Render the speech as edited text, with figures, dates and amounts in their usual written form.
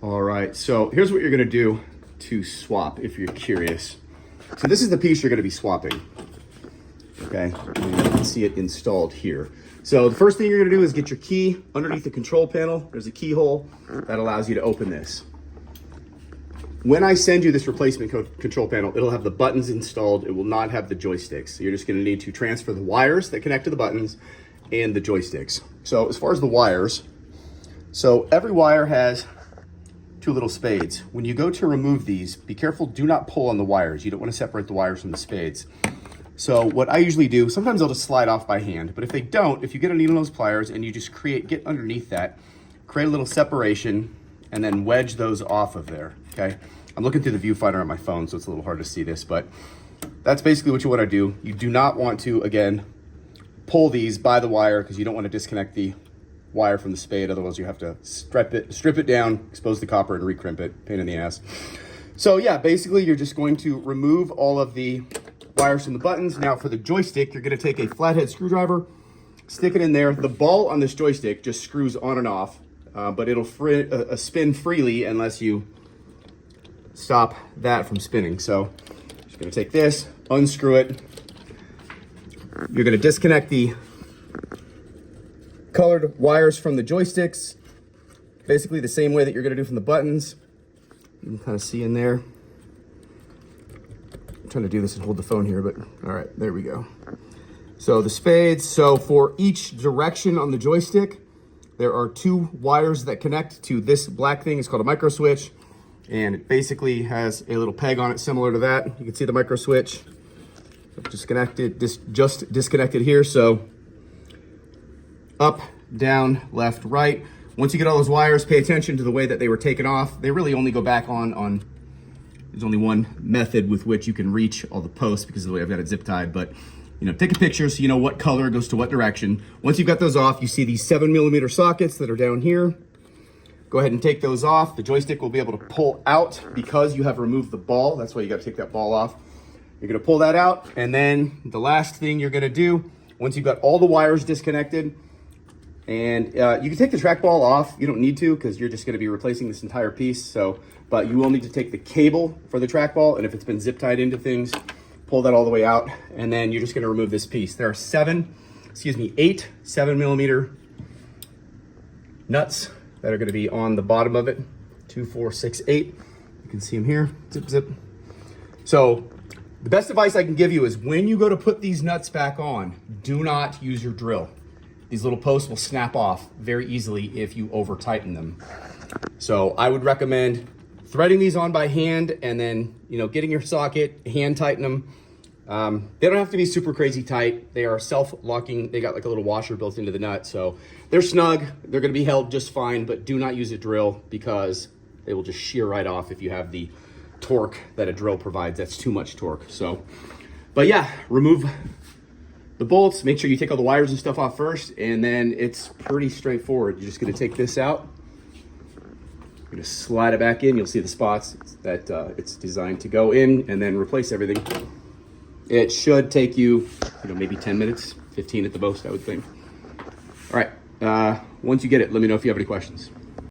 All right, so here's what you're gonna do to swap if you're curious. So this is the piece you're gonna be swapping, okay? And you can see it installed here. So the first thing you're gonna do is get your key underneath the control panel. There's a keyhole that allows you to open this. When I send you this replacement control panel, it'll have the buttons installed. It will not have the joysticks. So you're just gonna need to transfer the wires that connect to the buttons and the joysticks. So as far as the wires, so every wire has two little spades. When you go to remove these, be careful, do not pull on the wires. You don't want to separate the wires from the spades. So what I usually do, sometimes they'll just slide off by hand, but if they don't, if you get a needle nose pliers and you just get underneath that, create a little separation and then wedge those off of there, okay? I'm looking through the viewfinder on my phone, so it's a little hard to see this, but that's basically what you want to do. You do not want to, again, pull these by the wire because you don't want to disconnect the wire from the spade, otherwise you have to strip it down, expose the copper and recrimp it, pain in the ass. So yeah, basically you're just going to remove all of the wires from the buttons. Now for the joystick, you're gonna take a flathead screwdriver, stick it in there. The ball on this joystick just screws on and off, but it'll spin freely unless you stop that from spinning. So just gonna take this, unscrew it. You're gonna disconnect the colored wires from the joysticks, basically the same way that you're gonna do from the buttons. You can kind of see in there. I'm trying to do this and hold the phone here, but all right, there we go. So the spades, so for each direction on the joystick, there are two wires that connect to this black thing. It's called a micro switch, and it basically has a little peg on it similar to that. You can see the micro switch. Just disconnected here, so up, down, left, right. Once you get all those wires, pay attention to the way that they were taken off. They really only go back on there's only one method with which you can reach all the posts because of the way I've got it zip tied, but you know, take a picture so you know what color goes to what direction. Once you've got those off, you see these 7mm sockets that are down here. Go ahead and take those off. The joystick will be able to pull out because you have removed the ball. That's why you gotta take that ball off. You're gonna pull that out, and then the last thing you're gonna do, once you've got all the wires disconnected, and you can take the trackball off. You don't need to because you're just going to be replacing this entire piece. So, but you will need to take the cable for the trackball, and if it's been zip tied into things, pull that all the way out, and then you're just going to remove this piece. There are 8 7mm nuts that are going to be on the bottom of it. 2, 4, 6, 8. You can see them here. Zip, zip. So the best advice I can give you is when you go to put these nuts back on, do not use your drill. These little posts will snap off very easily if you over tighten them. So I would recommend threading these on by hand and then, you know, getting your socket, hand tighten them. They don't have to be super crazy tight. They are self-locking. They got like a little washer built into the nut. So they're snug. They're gonna be held just fine, but do not use a drill because they will just shear right off if you have the torque that a drill provides. That's too much torque. So, but yeah, remove the bolts, make sure you take all the wires and stuff off first, and then it's pretty straightforward. You're just gonna take this out, you're gonna slide it back in. You'll see the spots that it's designed to go in, and then replace everything. It should take you, maybe 10 minutes, 15 at the most, I would think. All right, once you get it, let me know if you have any questions.